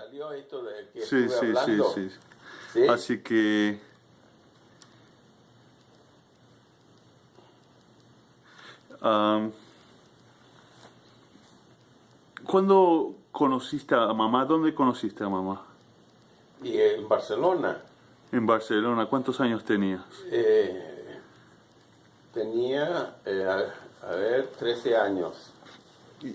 salió esto de que Sí, estuve sí, hablando. sí, sí. ¿Sí? Así que... ¿cuándo conociste a mamá? ¿Dónde conociste a mamá? Y en Barcelona En Barcelona. ¿Cuántos años tenías? tenía, a ver, 13 años.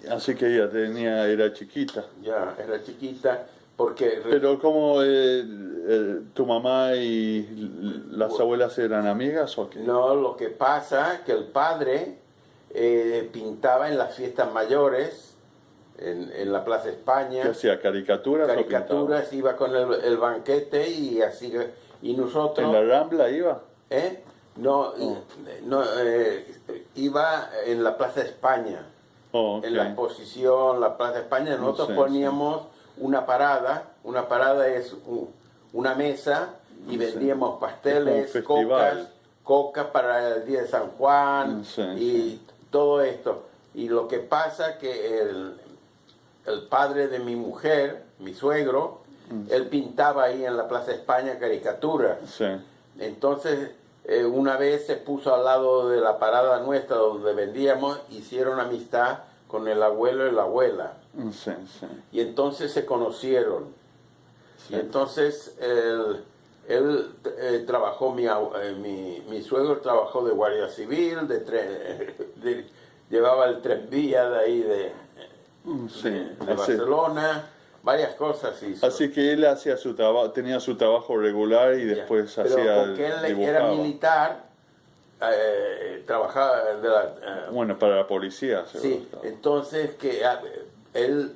Así que ella era chiquita. Ya, era chiquita, porque Pero ¿cómo tu mamá y las abuelas eran amigas o qué? no, lo que pasa que el padre pintaba en las fiestas mayores, en la Plaza ¿Qué España, hacía? ¿Caricaturas o pintaba? caricaturas, iba con el banquete y así, y nosotros... ¿En la Rambla iba? ¿Eh? No, no iba en la Plaza España, Oh, ok. en la exposición, la Plaza España. Nosotros Sí, poníamos una parada es una mesa y vendíamos pasteles, Es como un festival. cocas para el día de San Juan Sí, y todo esto. Y lo que pasa que el padre de mi mujer, mi suegro, él pintaba ahí en la Plaza España caricaturas. Sí. Entonces, una vez se puso al lado de la parada nuestra donde vendíamos, hicieron amistad con el abuelo y la abuela. Sí, sí. Y entonces se conocieron. Sí. Y entonces él trabajó, mi suegro trabajó de guardia civil, llevaba el tranvía de ahí de Barcelona. Varias cosas hizo. Así que él hacía su trabajo, tenía su trabajo regular y después Pero hacía porque él dibujaba. era militar, trabajaba Bueno, para la policía, seguro. sí, entonces que él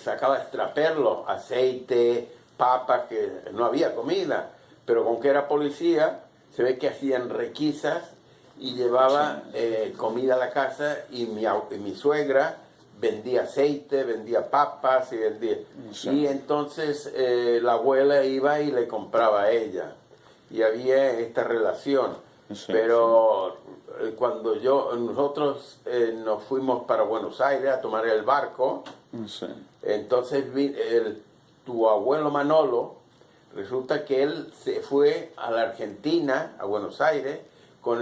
sacaba extraperlo, aceite, papas, que no había comida, pero con que era policía, se ve que hacían requisas y llevaba comida a la casa y mi suegra vendía aceite, vendía papas y vendía... Sí. Y entonces la abuela iba y le compraba a ella. Y había esta relación. Sí, Pero cuando nosotros nos fuimos para Buenos Aires a tomar el barco, Sí. entonces tu abuelo Manolo, resulta que él se fue a la Argentina, a Buenos Aires, con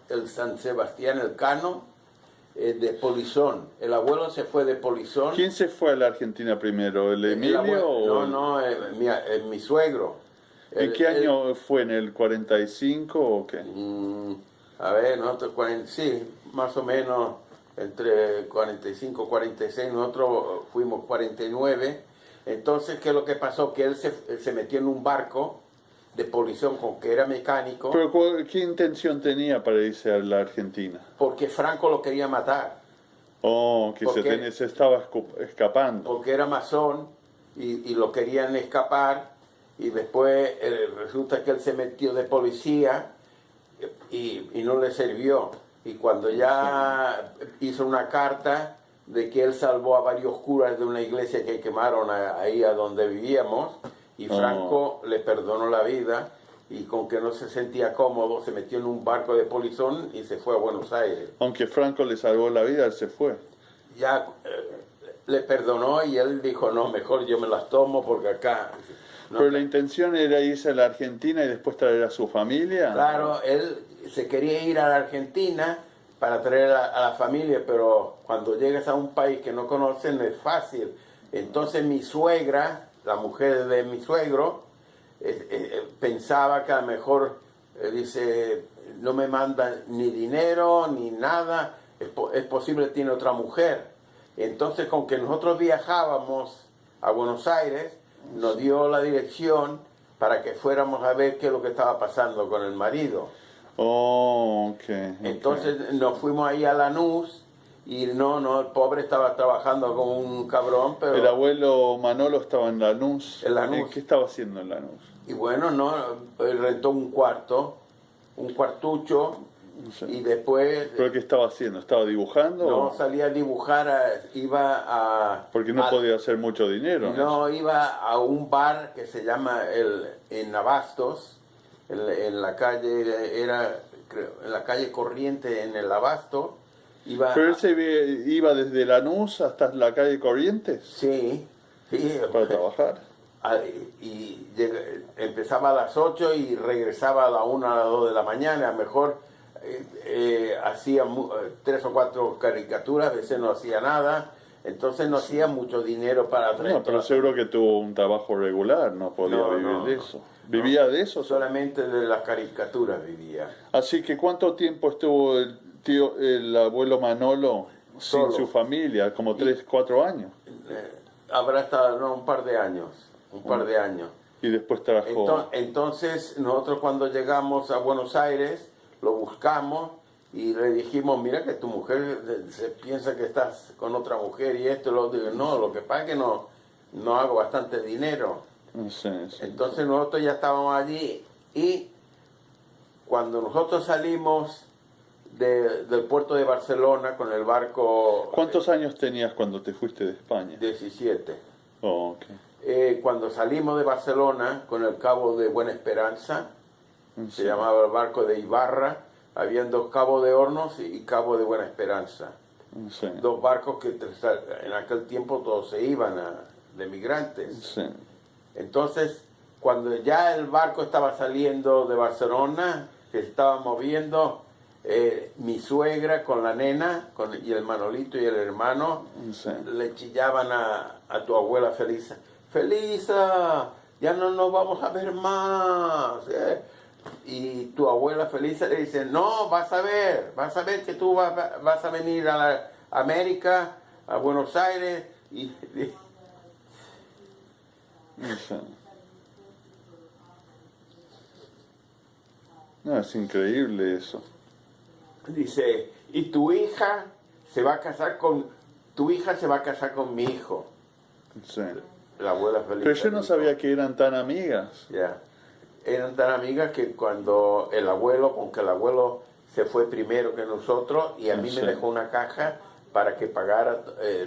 el San Sebastián Elcano, de Polizón. El abuelo se fue de Polizón. ¿Quién se fue a la Argentina primero? ¿El Emilio o...? No, mi suegro. ¿En qué año fue? ¿En el 45 o qué? A ver, nosotros, sí, más o menos entre 45 y 46, nosotros fuimos 49. Entonces, ¿qué es lo que pasó? Que él se metió en un barco de Polizón con que era mecánico. ¿Pero qué intención tenía para irse a la Argentina? Porque Franco lo quería matar. Oh, que se estaba escapando. Porque era masón y lo querían escapar. Y después resulta que él se metió de policía y no le sirvió. Y cuando ya hizo una carta de que él salvó a varios curas de una iglesia que quemaron ahí a donde vivíamos, y Franco le perdonó la vida, y con que no se sentía cómodo, se metió en un barco de Polizón y se fue a Buenos Aires. Aunque Franco le salvó la vida, él se fue. Ya le perdonó y él dijo, no, mejor yo me las tomo porque acá... No. Pero la intención era irse a la Argentina y después traer a su familia. Claro, él se quería ir a la Argentina para traer a la familia, pero cuando llegas a un país que no conocen no es fácil. Entonces mi suegra, la mujer de mi suegro, pensaba que a lo mejor, dice, no me manda ni dinero ni nada, es posible que tiene otra mujer. Entonces con que nosotros viajábamos a Buenos Aires, nos dio la dirección para que fuéramos a ver qué es lo que estaba pasando con el marido. Oh, ok. Entonces nos fuimos ahí a Lanús y el pobre estaba trabajando como un cabrón, pero... El abuelo Manolo estaba en Lanús. En Lanús. ¿Qué estaba haciendo en Lanús? Y bueno, él rentó un cuartucho, Sí. y después... ¿Pero qué estaba haciendo? ¿Estaba dibujando? No, salía a dibujar, iba a... Porque no podía hacer mucho dinero. No, iba a un bar que se llama en Abastos, en la calle, en la calle Corriente, en el Abasto, Iba, Pero él iba desde Lanús hasta la calle Corrientes sí, sí, para trabajar. y empezaba a las 8 y regresaba a la 1 a las 2 de la mañana. A lo mejor hacía 3 o 4 caricaturas, a veces no hacía nada, entonces no hacía mucho dinero para traer. No, pero seguro que tuvo un trabajo regular, no podía No, vivir no, de no. eso. ¿Vivía de eso? Solamente de las caricaturas vivía. Así que ¿cuánto tiempo estuvo el abuelo Manolo Solo. sin su familia? Como 3, 4 años. Habrá estado un par de años, un par de años. Y después trajo... Entonces nosotros cuando llegamos a Buenos Aires lo buscamos y le dijimos, mira que tu mujer se piensa que estás con otra mujer y esto, lo digo, no, lo que pasa es que no hago bastante dinero. Sí, sí. Entonces nosotros ya estábamos allí y cuando nosotros salimos del puerto de Barcelona con el barco... ¿Cuántos años tenías cuando te fuiste de España? 17. Oh, ok. Cuando salimos de Barcelona con el cabo de Buena Esperanza, Sí. se llamaba el barco de Ibarra, habían 2 cabos de Hornos y cabo de Buena Esperanza. Sí. 2 barcos que en aquel tiempo todos se iban de migrantes. Sí. Entonces, cuando ya el barco estaba saliendo de Barcelona, que se estaba moviendo, mi suegra con la nena y el Manolito y el hermano Sí. le chillaban a tu abuela Felisa, Felisa, ya no nos vamos a ver más. Y tu abuela Felisa le dice, no, vas a ver que tú vas a venir a la América, a Buenos Aires. Y Sí. No, es increíble eso. dice, y tu hija se va a casar con mi hijo. Sí. La abuela Felisa. Pero yo no dijo. sabía que eran tan amigas. Ya. Eran tan amigas que cuando el abuelo, aunque el abuelo se fue primero que nosotros, y a mí Sí. me dejó una caja para que pagara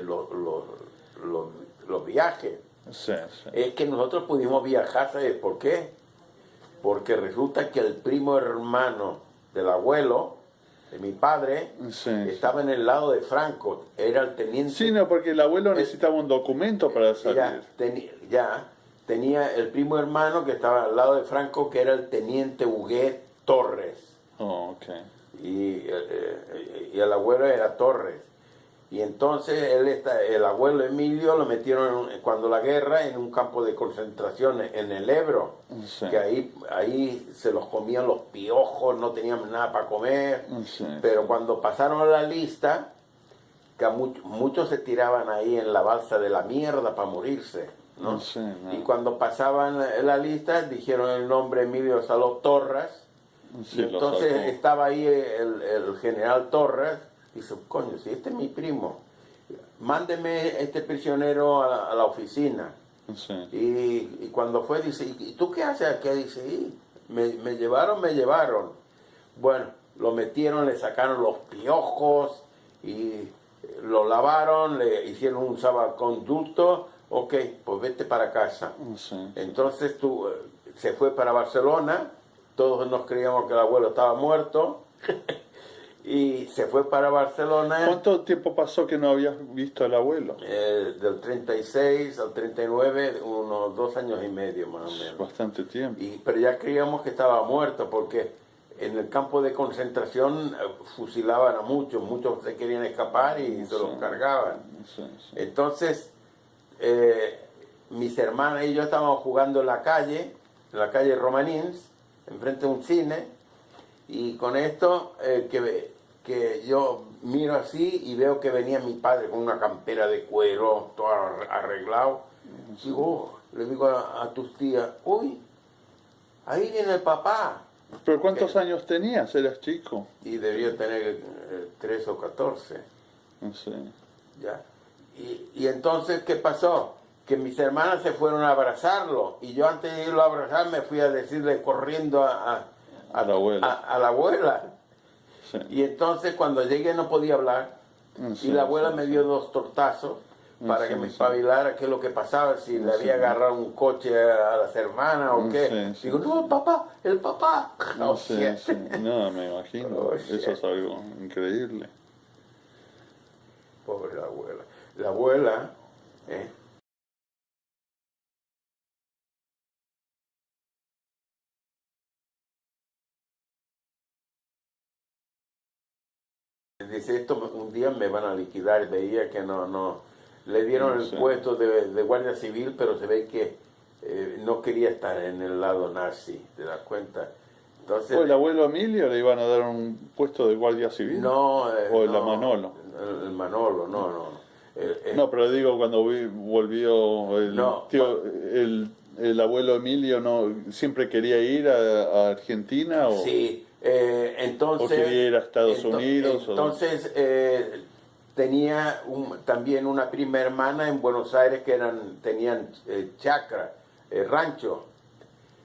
los viajes. Sí, sí. Es que nosotros pudimos viajar, ¿sabes por qué? Porque resulta que el primo hermano del abuelo, de mi padre, Sí. estaba en el lado de Franco, era el teniente. Sí, no, porque el abuelo necesitaba un documento para salir. Tenía el primo hermano que estaba al lado de Franco, que era el teniente Huguet Torres, Oh, ok. y el abuelo era Torres. Y entonces el abuelo Emilio lo metieron cuando la guerra en un campo de concentración en el Ebro, Sí. que ahí se los comían los piojos, no tenían nada para comer. Sí, Pero cuando pasaron a la lista, que muchos se tiraban ahí en la balsa de la mierda para morirse, ¿no? Sí, no. Y cuando pasaban la lista dijeron el nombre Emilio Saló Torres, Sí, y lo entonces sacó. estaba ahí el general Torres. Dice, coño, si este es mi primo, mándeme este prisionero a la oficina. Sí. Y cuando fue, dice, ¿y tú qué haces aquí? Dice, "Sí, me llevaron. Bueno, lo metieron, le sacaron los piojos y lo lavaron, le hicieron un salvoconducto. Ok, pues vete para casa. Sí. Entonces se fue para Barcelona, todos nos creíamos que el abuelo estaba muerto. Y se fue para Barcelona. ¿Cuánto tiempo pasó que no habías visto al abuelo? Del 36 al 39, unos 2 años y medio más o menos. Bastante tiempo. Pero ya creíamos que estaba muerto porque en el campo de concentración fusilaban a muchos se querían escapar y se los cargaban. Sí, sí. Entonces, mis hermanas y yo estábamos jugando en la calle Romanins, enfrente de un cine, y con esto que yo miro así y veo que venía mi padre con una campera de cuero, todo arreglado. Le digo a tus tías, uy, ahí viene el papá. ¿Pero cuántos años tenías? ¿Eras chico? Y debía tener 13 o 14. Sí. ¿Ya? Y entonces, ¿qué pasó? Que mis hermanas se fueron a abrazarlo y yo antes de irlo a abrazar me fui a decirle corriendo a la abuela. A la abuela. Sí. Y entonces cuando llegué no podía hablar Sí, y la abuela sí, me sí. dio 2 tortazos para que me Sí. espabilara qué es lo que pasaba, si le había agarrado un coche a las hermanas o qué. Sí. Digo, no, el papá. No Oh, sé, shit. sí. No, me imagino. Oh, shit. Eso es algo increíble. pobre la abuela. La abuela, ¿eh? Dice, esto un día me van a liquidar. Veía que no. Le dieron el puesto de guardia civil, pero se ve que no quería estar en el lado nazi, ¿te das cuenta? Entonces, ¿O el abuelo Emilio le iban a dar un puesto de guardia civil? no, ¿O el no, Manolo? El Manolo, no. No, pero digo, cuando volvió el No, tío, el abuelo Emilio, no siempre quería ir a Argentina o, sí, entonces... o quería ir a Estados Unidos. Entonces, tenía también una prima hermana en Buenos Aires que tenían chacra, rancho.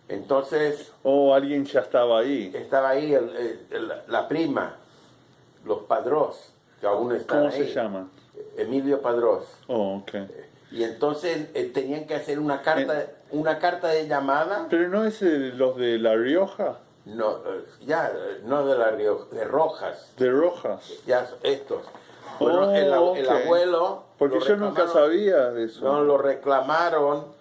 Entonces... O alguien ya estaba ahí. Estaba ahí la prima, los Padrós, que aún están ¿Cómo ahí. se llaman? Emilio Padrós. Oh, ok. Y entonces tenían que hacer una carta de llamada. ¿Pero no es los de La Rioja? No, no de La Rioja, de Rojas. ¿De Rojas? Ya, estos. Bueno, el ok. abuelo... Porque yo nunca sabía de eso. No, lo reclamaron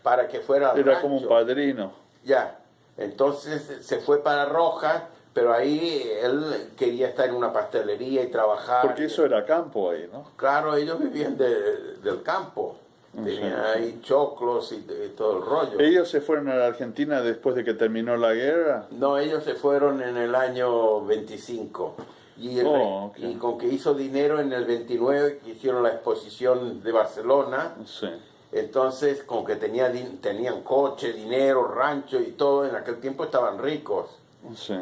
para que fuera al Era rancho. como un padrino. Ya, entonces se fue para Rojas, pero ahí él quería estar en una pastelería y trabajar. Porque eso era campo ahí, ¿no? Claro, ellos vivían del campo. Tenían ahí choclos y todo el rollo. ¿Ellos se fueron a la Argentina después de que terminó la guerra? No, ellos se fueron en el año 25. Y con que hizo dinero en el 29, que hicieron la exposición de Barcelona. Sí. Entonces, con que tenían coche, dinero, rancho y todo, en aquel tiempo estaban ricos. Sí.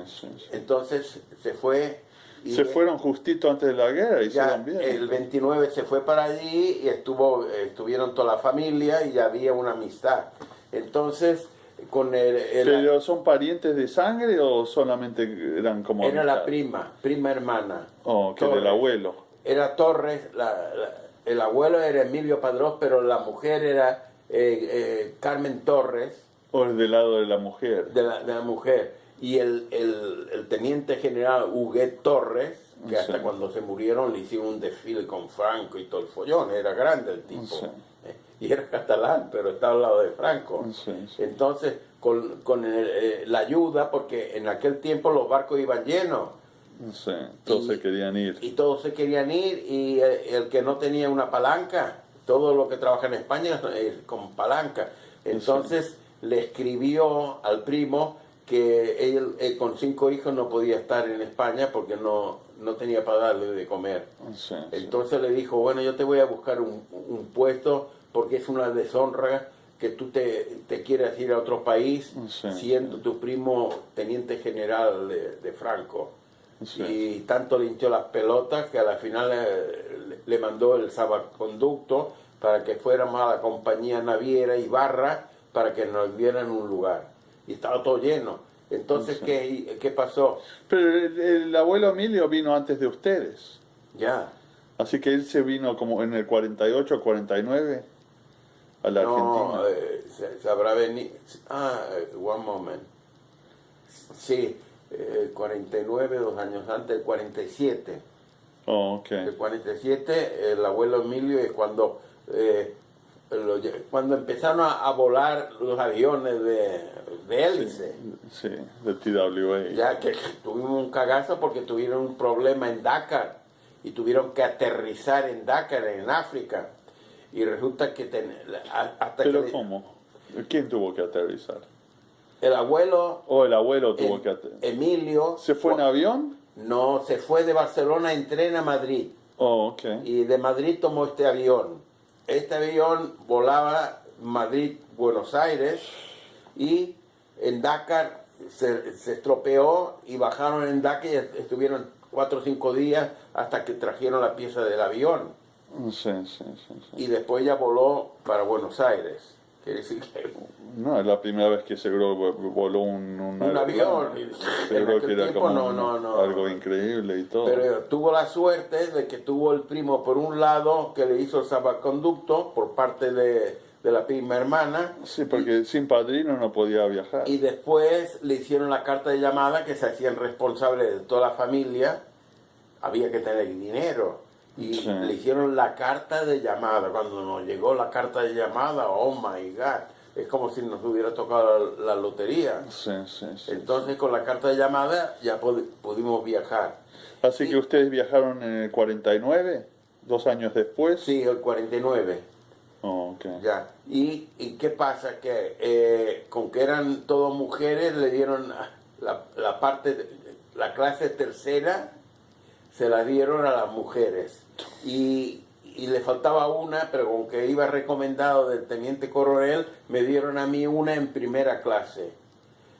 Entonces se fue. Y se fueron justito antes de la guerra, hicieron bien. El 29 se fue para allí y estuvieron toda la familia y había una amistad. Entonces, con ¿Pero son parientes de sangre o solamente eran como era amistad? la prima hermana. Oh, que del abuelo. Era Torres, el abuelo era Emilio Padrós, pero la mujer era Carmen Torres. O es del lado de la mujer. De la mujer. Y el teniente general Huguet Torres, que hasta cuando se murieron le hicieron un desfile con Franco y todo el follón, era grande el tipo. Sí. Y era catalán, pero estaba al lado de Franco. Sí. Entonces, con la ayuda, porque en aquel tiempo los barcos iban llenos. Sí, todos se querían ir. Y todos se querían ir, y el que no tenía una palanca, todo lo que trabaja en España es con palanca. Entonces le escribió al primo que él con 5 hijos no podía estar en España porque no tenía para darle de comer. Entonces le dijo, bueno, yo te voy a buscar un puesto porque es una deshonra que tú te quieras ir a otro país siendo tu primo teniente general de Franco. Y tanto le hinchó las pelotas que a la final le mandó el salvaconducto para que fuéramos a la compañía naviera Ibarra para que nos dieran un lugar. Y estaba todo lleno. Entonces, ¿qué pasó? Pero el abuelo Emilio vino antes de ustedes. Ya. Así que él se vino como en el 48, 49 a la Argentina. Se habrá venido... one moment. Sí, 49, 2 años antes, el 47. Oh, ok. El 47, el abuelo Emilio es cuando empezaron a volar los aviones de hélice. Sí, de TWA. Ya que tuvimos un cagazo porque tuvieron un problema en Dakar y tuvieron que aterrizar en Dakar, en África. Y resulta que... ¿Pero cómo? ¿Quién tuvo que aterrizar? El abuelo... ¿O el abuelo tuvo que aterrizar? Emilio... ¿Se fue en avión? No, se fue de Barcelona en tren a Madrid. Oh, ok. Y de Madrid tomó este avión. Este avión volaba Madrid-Buenos Aires y en Dakar se estropeó y bajaron en Dakar y estuvieron 4 o 5 días hasta que trajeron la pieza del avión. Sí. Y después ya voló para Buenos Aires. Quiere decir que... No, es la primera vez que seguro voló un avión. Seguro que era como no. algo increíble y todo. Pero tuvo la suerte de que tuvo el primo por un lado que le hizo el salvaconducto por parte de la prima hermana. Sí, porque sin padrino no podía viajar. Y después le hicieron la carta de llamada que se hacían responsables de toda la familia. Había que tener dinero. Y Sí. le hicieron la carta de llamada. Cuando nos llegó la carta de llamada, oh my God, es como si nos hubiera tocado la lotería. Sí, sí, sí. Entonces con la carta de llamada ya pudimos viajar. Así Sí. que ustedes viajaron en el 49, 2 años después. Sí, el 49. Oh, ok. Ya. ¿Y qué pasa? Que con que eran todas mujeres, le dieron la parte, la clase tercera, se la dieron a las mujeres. Y le faltaba una, pero con que iba recomendado del teniente coronel, me dieron a mí una en primera clase.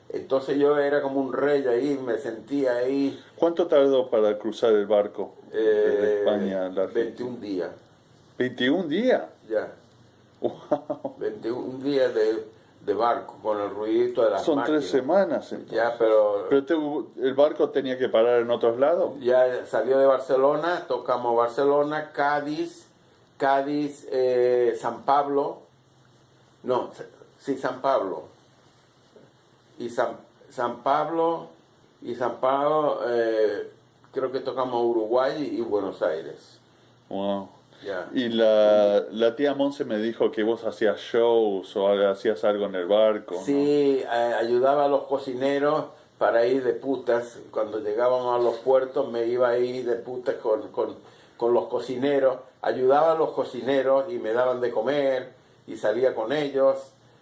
Entonces yo era como un rey ahí, me sentía ahí. ¿Cuánto tardó para cruzar el barco de España a la Argentina? 21 días, 21 días. ya. Wow. 21 días de barco, con el ruidito de las Son máquinas. 3 semanas entonces. Ya, pero ¿El barco tenía que parar en otros lados? ya salió de Barcelona, tocamos Barcelona, Cádiz, San Pablo, no, sí, San Pablo, y San Pablo, creo que tocamos Uruguay y Buenos Aires. Wow. Ya. Y la tía Monse me dijo que vos hacías shows o hacías algo en el barco, ¿no? Sí, ayudaba a los cocineros para ir de putas. Cuando llegábamos a los puertos me iba a ir de putas con los cocineros. Ayudaba a los cocineros y me daban de comer y salía con ellos.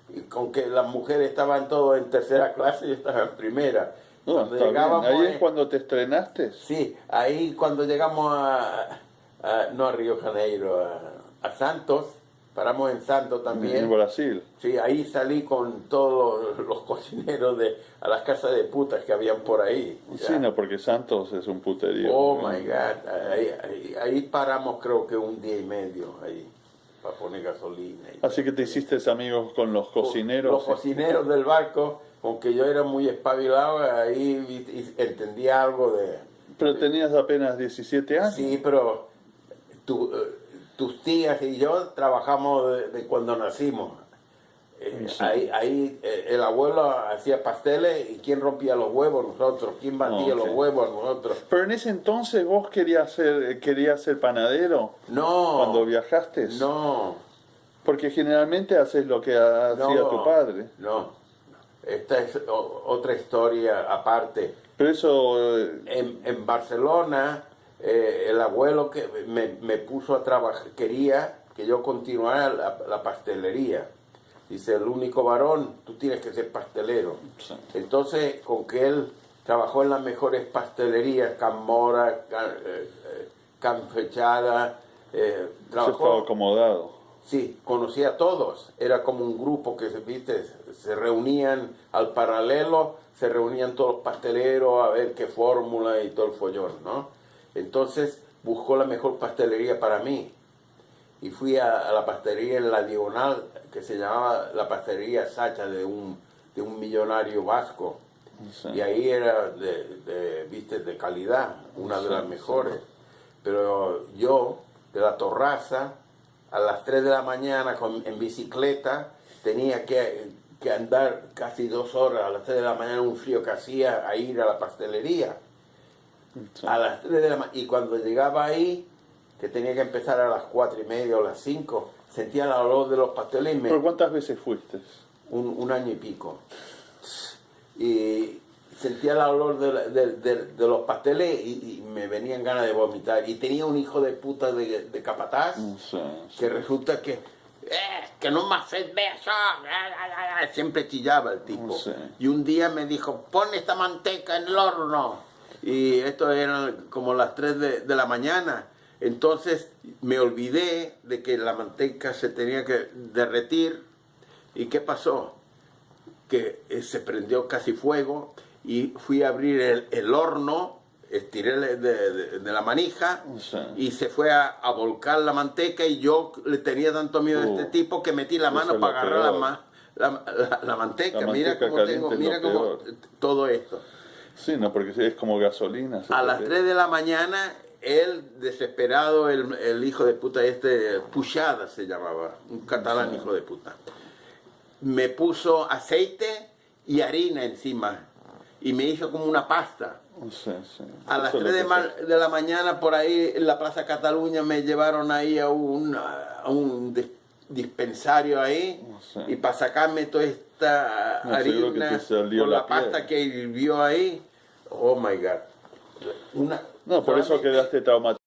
Y con que las mujeres estaban todos en tercera clase, yo estaba en primera. No, Cuando está bien. llegábamos ¿Ahí es cuando te estrenaste? Sí, ahí cuando llegamos no a Río Janeiro, a Santos, paramos en Santos también. En Brasil. Sí, ahí salí con todos los cocineros a las casas de putas que habían por ahí. Sí, no, porque Santos es un puterío. Oh my God, ahí paramos creo que un día y medio ahí para poner gasolina. Así que te hiciste amigos con los cocineros. Los cocineros del barco, aunque yo era muy espabilado, ahí entendía algo de... Pero tenías apenas 17 años. Sí, pero tus tías y yo trabajamos de cuando nacimos. Sí. Ahí el abuelo hacía pasteles y quién rompía los huevos, nosotros, quién batía Ok. los huevos, nosotros. Pero en ese entonces vos querías ser panadero No, cuando viajaste. no, Porque generalmente haces lo que hacía no, tu padre. no. Esta es otra historia aparte. Pero eso, En Barcelona, el abuelo que me puso a trabajar, quería que yo continuara la pastelería. Dice, el único varón, tú tienes que ser pastelero. Sí. Entonces, con que él trabajó en las mejores pastelerías, Can Mora, Can Fechada, se estaba trabajó... acomodado. Sí, conocía a todos. Era como un grupo que se reunían al paralelo, se reunían todos los pasteleros a ver qué fórmula y todo el follón, ¿no? Entonces buscó la mejor pastelería para mí. Y fui a la pastelería en la Diagonal, que se llamaba la pastelería Sacha, de un millonario vasco. Sí. Y ahí era viste, de calidad, una de las mejores. Pero yo, de la Torraza, a las 3 de la mañana en bicicleta, tenía que andar casi 2 horas a las 3 de la mañana, un frío que hacía, a ir a la pastelería. Sí. A las 3 de la mañana. Y cuando llegaba ahí, que tenía que empezar a las 4:30 o las 5, sentía el olor de los pasteles y ¿Pero cuántas veces fuiste? un año y pico. Y sentía el olor de los pasteles y me venían ganas de vomitar. Y tenía un hijo de puta de capataz Sí, sí. que resulta que no me haces beso. Siempre chillaba el tipo. Sí. Y un día me dijo, pon esta manteca en el horno. Y esto era como las 3 de la mañana. Entonces me olvidé de que la manteca se tenía que derretir. ¿Y qué pasó? Que se prendió casi fuego y fui a abrir el horno, estiré de la manija Sí. y se fue a volcar la manteca y yo le tenía tanto miedo a este tipo que metí la Eso mano es para lo agarrar peor. la manteca. La Mira manteca cómo caliente es mira lo cómo peor. todo esto. Sí, no, porque es como gasolina. A las 3 de la mañana, él, desesperado, el hijo de puta Puchada se llamaba, un catalán hijo de puta, me puso aceite y harina encima. y me hizo como una pasta. Sí, sí. A las Eso es 3 lo que de la mañana por ahí en la Plaza Cataluña me llevaron ahí a un dispensario ahí Sí. y para sacarme toda esta No, seguro que harina te salió con la la pasta piel. que hirvió ahí. Oh my God. No, por eso Solamente- quedaste traumatizado.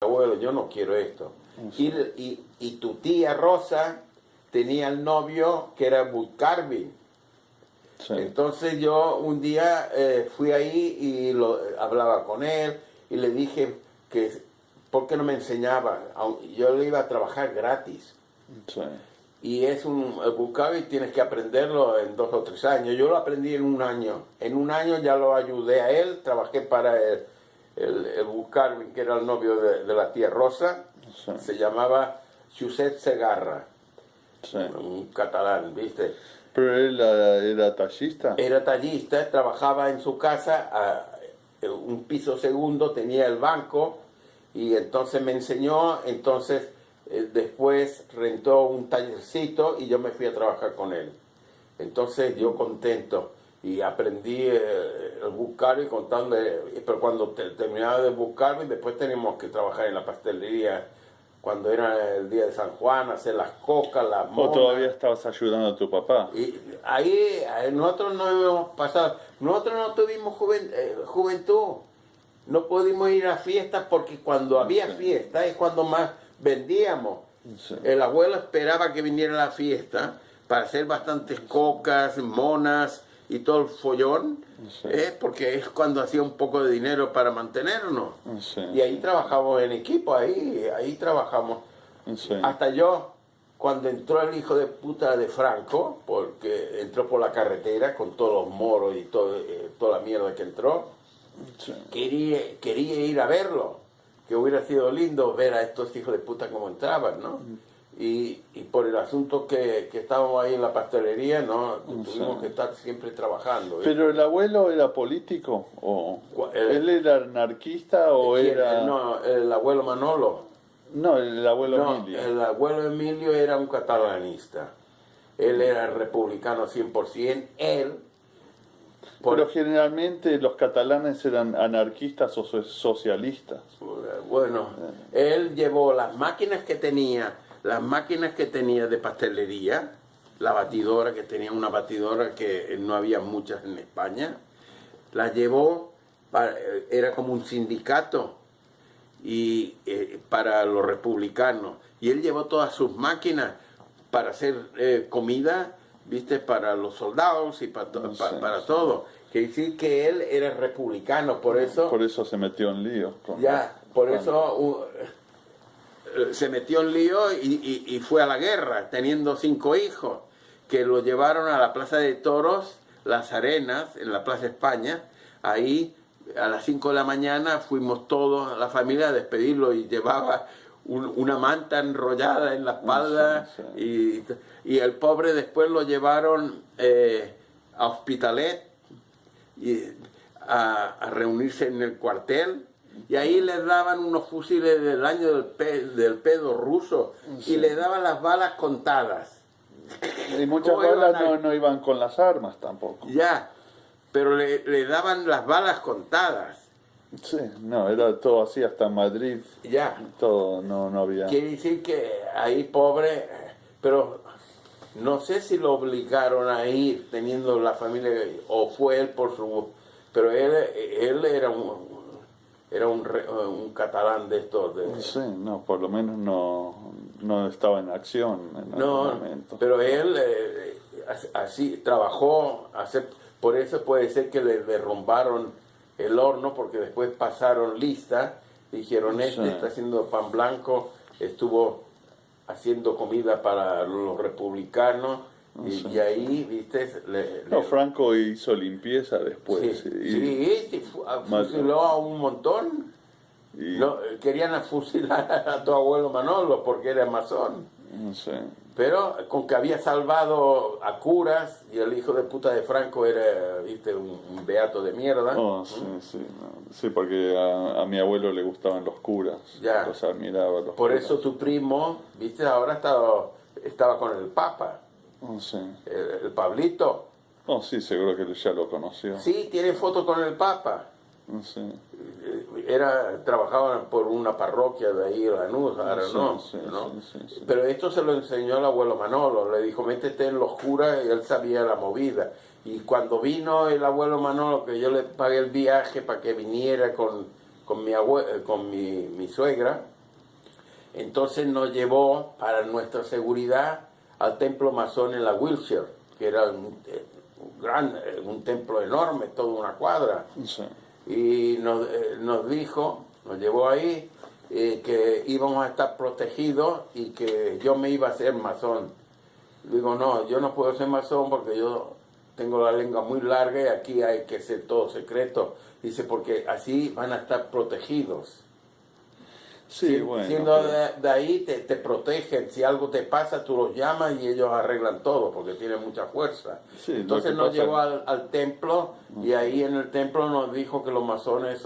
Abuelo, yo no quiero esto. Y tu tía Rosa tenía el novio que era Bud Carvin. Sí. Entonces yo un día fui ahí y hablaba con él y le dije que por qué no me enseñaba. Yo le iba a trabajar gratis. Sí. Y es el Bud Carvin tienes que aprenderlo en 2 o 3 años. Yo lo aprendí en 1 año. En 1 año ya lo ayudé a él, trabajé para el Bud Carvin, que era el novio de la tía Rosa. Sí. Se llamaba Josep Segarra, Sí. un catalán, ¿viste? Pero él era tallista. Era tallista, trabajaba en su casa, un piso segundo, tenía el banco y entonces me enseñó, entonces después rentó un tallercito y yo me fui a trabajar con él. Entonces yo contento y aprendí el buscarlo y contando, pero cuando terminaba de buscarlo y después teníamos que trabajar en la pastelería cuando era el día de San Juan, hacer las cocas, las ¿O monas. todavía estabas ayudando a tu papá? Y ahí nosotros no hemos pasado, nosotros no tuvimos juventud, no pudimos ir a fiestas porque cuando había fiestas es cuando más vendíamos. Sí. El abuelo esperaba que viniera la fiesta para hacer bastantes cocas, monas y todo el follón, Sí. porque es cuando hacía un poco de dinero para mantenernos. Sí. Y ahí trabajamos en equipo, ahí trabajamos. Sí. Hasta yo, cuando entró el hijo de puta de Franco, porque entró por la carretera con todos los moros y toda la mierda que entró, Sí. quería ir a verlo, que hubiera sido lindo ver a estos hijos de puta como entraban, ¿no? Y por el asunto que estábamos ahí en la pastelería, ¿no? Tuvimos que estar siempre trabajando. ¿eh? ¿Pero el abuelo era político? ¿O él era anarquista o ¿Quién? era...? No, el abuelo Manolo. No, el abuelo No, Emilio. el abuelo Emilio era un catalanista. Él era republicano 100%. Él... Pero generalmente los catalanes eran anarquistas o socialistas. Bueno, él llevó las máquinas que tenía de pastelería, la batidora, que tenía una batidora que no había muchas en España, las llevó, era como un sindicato y para los republicanos. Y él llevó todas sus máquinas para hacer comida, ¿viste? Para los soldados y para todo. Quiere decir que él era republicano, por eso... Por eso se metió en lío. Se metió en lío y fue a la guerra, teniendo 5 hijos, que lo llevaron a la Plaza de Toros, Las Arenas, en la Plaza España. Ahí, a las 5 de la mañana, fuimos todos, la familia, a despedirlo y llevaba una manta enrollada en la espalda. Sí. Y el pobre después lo llevaron a Hospitalet a reunirse en el cuartel. Y ahí les daban unos fusiles del año del pedo ruso y le daban las balas contadas. Y muchas balas no iban con las armas tampoco. Ya, pero le daban las balas contadas. Sí, no, era todo así hasta en Madrid. Ya. Todo, no había... Quiere decir que ahí pobre, pero no sé si lo obligaron a ir teniendo la familia o fue él por su... Pero él era un catalán de estos. Sí, no, por lo menos no estaba en acción en algún momento. Pero él así trabajó, por eso puede ser que le derrumbaron el horno, porque después pasaron lista, dijeron, está haciendo pan blanco, estuvo haciendo comida para los republicanos, y ahí, viste... Franco hizo limpieza después. Sí, fusiló a un montón. Querían fusilar a tu abuelo Manolo porque era masón. No sé. Pero con que había salvado a curas y el hijo de puta de Franco era, viste, un beato de mierda. Oh, sí, sí, no. Sí, porque a mi abuelo le gustaban los curas, Ya. los admiraba los Por curas. eso tu primo, viste, ahora estaba con el Papa, Oh, sí. el Pablito. Oh, sí, seguro que ya lo conoció. Sí, tiene foto con el Papa. Oh, sí. Trabajaba por una parroquia de ahí, Lanús, ahora Sí, no, sí, ¿no? sí. Pero esto se lo enseñó el abuelo Manolo, le dijo, métete en los curas, y él sabía la movida. Y cuando vino el abuelo Manolo, que yo le pagué el viaje para que viniera con mi suegra, entonces nos llevó para nuestra seguridad al templo masón en la Wilshire, que era un templo enorme, toda una cuadra. Sí. Y nos dijo, nos llevó ahí, que íbamos a estar protegidos y que yo me iba a hacer masón. Digo, no, yo no puedo ser masón porque yo tengo la lengua muy larga y aquí hay que ser todo secreto. Dice, porque así van a estar protegidos. Sí, bueno. Siendo pero- de ahí te protegen, si algo te pasa tú los llamas y ellos arreglan todo porque tienen mucha fuerza. Sí, lo Entonces que nos pasa- llevó al templo y ahí en el templo nos dijo que los masones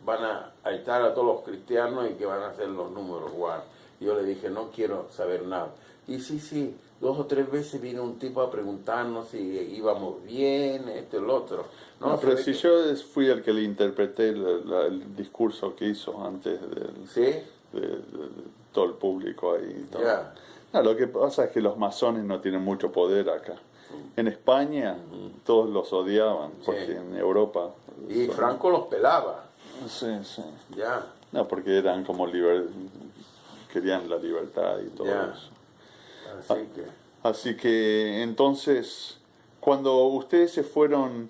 van a echar a todos los cristianos y que van a hacer los números igual. Yo le dije, no quiero saber nada. Y sí, 2 o 3 veces vino un tipo a preguntarnos si íbamos bien, esto y lo otro. No, pero se si ve yo fui el que le interpreté el discurso que hizo antes ¿Sí? de todo el público ahí. Y todo. Ya. No, lo que pasa es que los masones no tienen mucho poder acá. En España todos los odiaban, porque Sí. en Europa... Y son- Franco los pelaba, Sí, sí. ya. No, porque eran como querían la libertad y todo Ya. eso. Así que... Así que entonces, cuando ustedes se fueron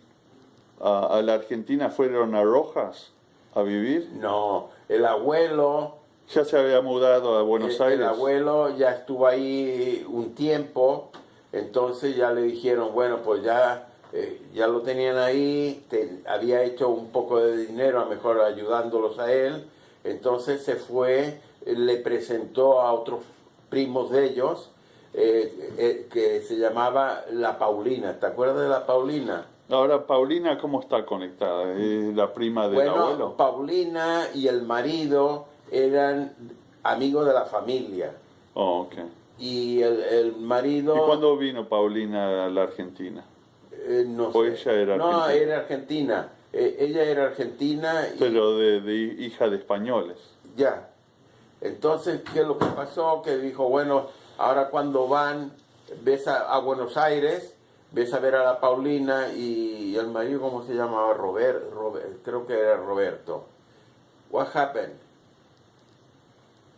a la Argentina, ¿fueron a Rojas a vivir? No, el abuelo, ¿Ya se había mudado a Buenos Aires? el abuelo ya estuvo ahí un tiempo, entonces ya le dijeron, bueno, pues ya lo tenían ahí, había hecho un poco de dinero, a lo mejor ayudándolos a él, entonces se fue, le presentó a otros primos de ellos, que se llamaba La Paulina. ¿Te acuerdas de La Paulina? Ahora, Paulina, ¿cómo está conectada? ¿Es la prima del Bueno, abuelo? Paulina y el marido eran amigos de la familia. Oh, ok. Y el marido... ¿Y cuándo vino Paulina a la Argentina? no ¿O sé. ella era No, argentina? era argentina. Ella era argentina y Pero de hija de españoles. ya. Entonces, ¿qué es lo que pasó? Que dijo, bueno, ahora cuando ves a Buenos Aires, ves a ver a la Paulina y el marido, ¿cómo se llamaba? Robert, creo que era Roberto. What happened?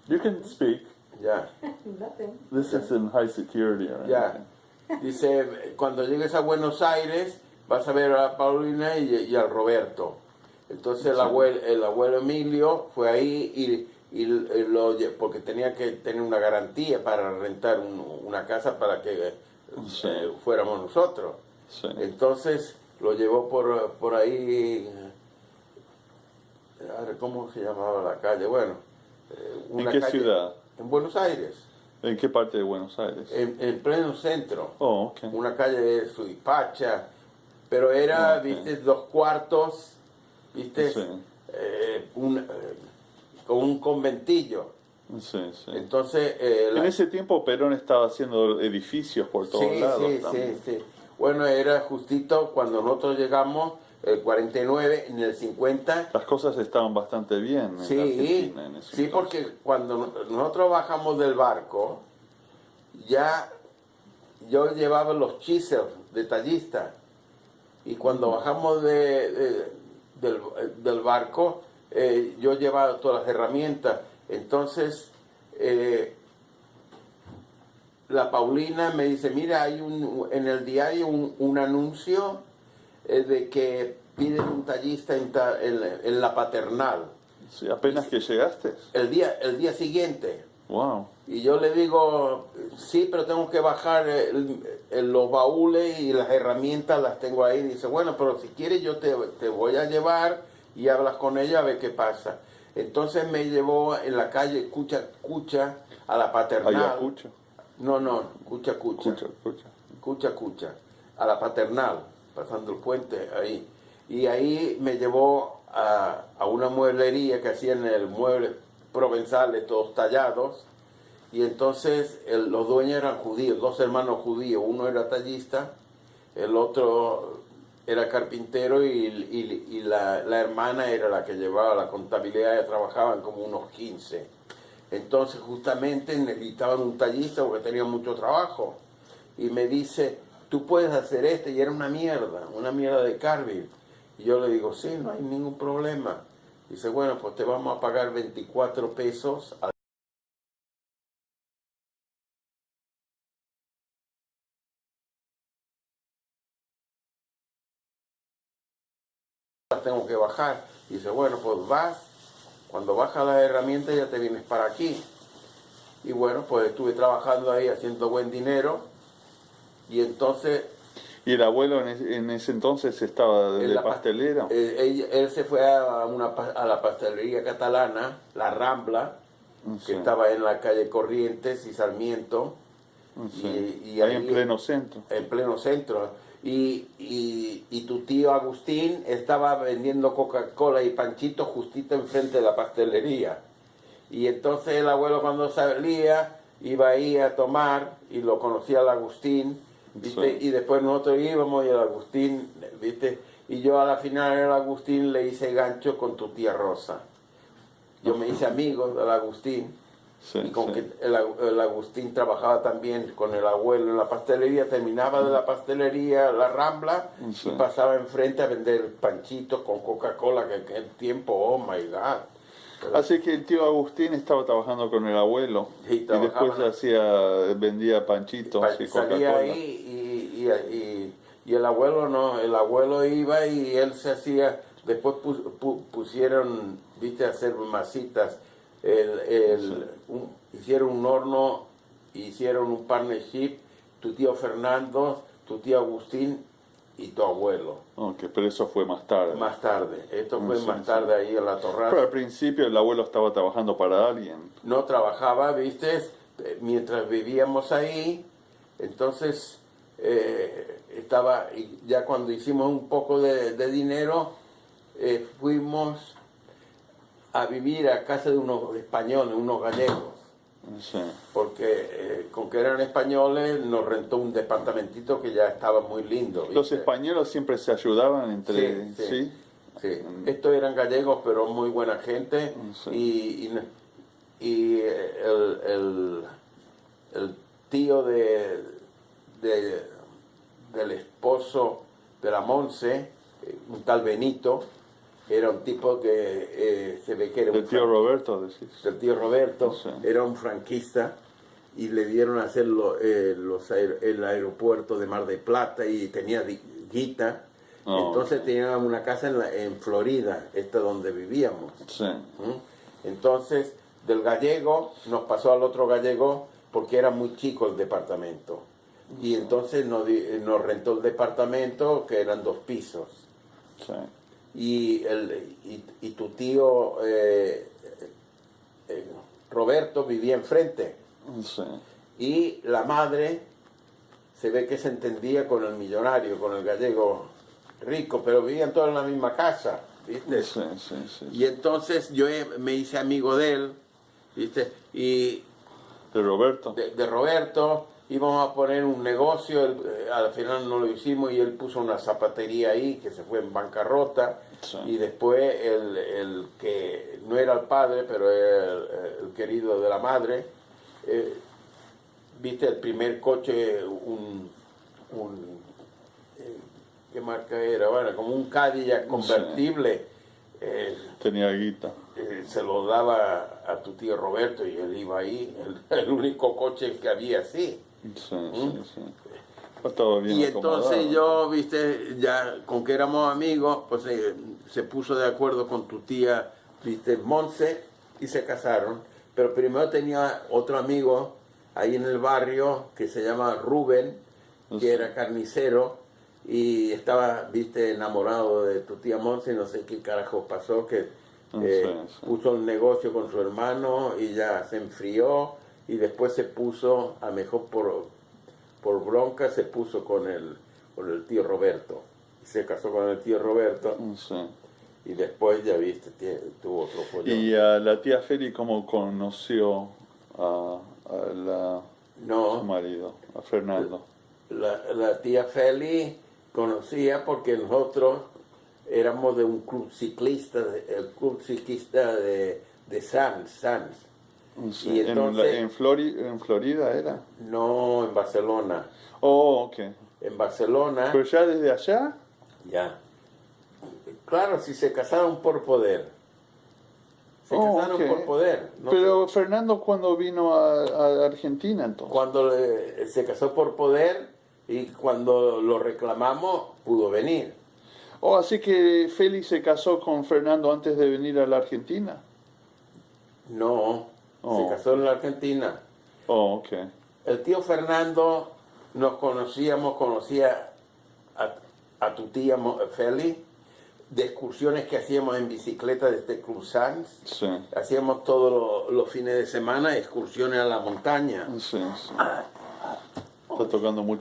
You can speak. Ya. Nothing. This is in high security. Right? Ya. Dice, cuando llegues a Buenos Aires, vas a ver a la Paulina y al Roberto. Entonces Sí. el abuelo Emilio fue ahí porque tenía que tener una garantía para rentar una casa para que Sí. fuéramos nosotros. Sí. Entonces lo llevó por ahí, a ver, ¿cómo se llamaba la calle? Bueno, ¿En una qué calle- ciudad? En Buenos Aires, ¿En qué parte de Buenos Aires? en pleno centro. Oh, ok. Una calle de Suipacha, pero era, Ok. viste, 2 cuartos, viste, Sí. con un conventillo. Sí, sí. Entonces, En ese tiempo Perón estaba haciendo edificios por todos sí, lados sí, también. sí. Bueno, era justito cuando nosotros llegamos, el 49, en el 50. Las cosas estaban bastante bien en Sí, Argentina en ese sí, entonces. porque cuando nosotros bajamos del barco, ya yo llevaba los chisels detallistas. Y cuando bajamos del barco, yo llevaba todas las herramientas. Entonces, la Paulina me dice, mira, hay en el diario un anuncio de que piden un tallista en la Paternal. Sí, apenas que llegaste. El día siguiente. Wow. Y yo le digo, sí, pero tengo que bajar los baúles y las herramientas las tengo ahí. Dice, bueno, pero si quieres yo te voy a llevar y hablas con ella a ver qué pasa. Entonces me llevó en la calle Cucha a la Paternal. Ayacucho. No, no, Cucha, a la Paternal, pasando el puente ahí. Y ahí me llevó a una mueblería que hacían el mueble provenzales, todos tallados. Y entonces los dueños eran judíos, dos hermanos judíos. Uno era tallista, el otro era carpintero y la hermana era la que llevaba la contabilidad, y trabajaban como unos 15. Entonces justamente necesitaban un tallista porque tenían mucho trabajo. Y me dice, tú puedes hacer este, y era una mierda de Carville. Y yo le digo, sí, no hay ningún problema. Dice, bueno, pues te vamos a pagar 24 pesos. Tengo que bajar. Dice, bueno, pues vas. Cuando bajas las herramientas ya te vienes para aquí. Y bueno, pues estuve trabajando ahí haciendo buen dinero. Y entonces... ¿Y el abuelo en ese entonces estaba de pastelero? Él se fue a la pastelería catalana, La Rambla, que estaba en la calle Corrientes y Sarmiento. Y ahí en pleno centro. En pleno centro. Y tu tío Agustín estaba vendiendo Coca-Cola y panchitos justito enfrente de la pastelería. Y entonces el abuelo cuando salía iba ahí a tomar y lo conocía al Agustín, ¿viste? Y después nosotros íbamos y el Agustín, ¿viste? Y yo a la final el Agustín le hice gancho con tu tía Rosa. Yo me hice amigo del Agustín. Y con que el Agustín trabajaba también con el abuelo en la pastelería, terminaba de la pastelería La Rambla y pasaba enfrente a vender panchitos con Coca-Cola, que en aquel tiempo, oh my God. Así que el tío Agustín estaba trabajando con el abuelo y después vendía panchitos y Coca-Cola. Salía ahí y el abuelo no, el abuelo iba y él se hacía, después pusieron, viste, a hacer masitas. Hicieron un horno, hicieron un partnership, tu tío Fernando, tu tío Agustín y tu abuelo. Ok, pero eso fue más tarde. Más tarde, esto fue más tarde ahí en la Torraza. Pero al principio el abuelo estaba trabajando para alguien. No trabajaba, viste, mientras vivíamos ahí, entonces estaba, y ya cuando hicimos un poco de dinero, fuimos a vivir a casa de unos españoles, unos gallegos. Sí. Porque con que eran españoles nos rentó un departamentito que ya estaba muy lindo, ¿viste? Los españoles siempre se ayudaban entre sí. Estos eran gallegos pero muy buena gente. Y el tío del esposo de la Monse, un tal Benito, era un tipo que se ve que era el tío Roberto, decís. El tío Roberto era un franquista y le dieron a hacer el aeropuerto de Mar del Plata y tenía guita. Entonces teníamos una casa en Florida, esta donde vivíamos. Entonces del gallego nos pasó al otro gallego porque era muy chico el departamento. Y entonces nos rentó el departamento, que eran 2 pisos. Y tu tío Roberto vivía enfrente. Y la madre se ve que se entendía con el millonario, con el gallego rico, pero vivían todos en la misma casa, ¿viste? Y entonces yo me hice amigo de él, ¿viste? Y ¿de Roberto? De Roberto. Íbamos a poner un negocio, al final no lo hicimos y él puso una zapatería ahí que se fue en bancarrota. Y después el que no era el padre, pero era el querido de la madre, viste el primer coche, ¿qué marca era? Bueno, como un Cadillac convertible. Tenía guita. Se lo daba a tu tío Roberto y él iba ahí, el único coche que había así. Estaba bien y acomodado. Entonces yo, viste, ya con que éramos amigos, pues se puso de acuerdo con tu tía, viste, Monse, y se casaron. Pero primero tenía otro amigo ahí en el barrio que se llama Rubén, que era carnicero, y estaba, viste, enamorado de tu tía Monse, y no sé qué carajo pasó, que puso el negocio con su hermano y ya se enfrió. y después se puso, a mejor por bronca, se puso con el tío Roberto. Y se casó con el tío Roberto Sí. y después, ya viste, tuvo otro follón. ¿Y a la tía Feli cómo conoció a su No, marido, a Fernando? la tía Feli conocía porque nosotros éramos de un club ciclista, el club ciclista de Sanz. Sí. Y entonces, ¿En Florida era? no, en Barcelona. Oh, ok. En Barcelona, ¿Pero ya desde allá? ya. Claro, si se casaron por poder. Se casaron ok. por poder. No Pero Fernando, ¿cuándo vino a Argentina entonces? cuando se casó por poder y cuando lo reclamamos, pudo venir. Oh, así que Félix se casó con Fernando antes de venir a la Argentina. No, Oh. se casó en la Argentina. Oh, ok. El tío Fernando conocía a tu tía Feli, de excursiones que hacíamos en bicicleta desde Club Sanz. Sí, Hacíamos todos los fines de semana excursiones a la montaña. sí, sí. Está tocando mucho.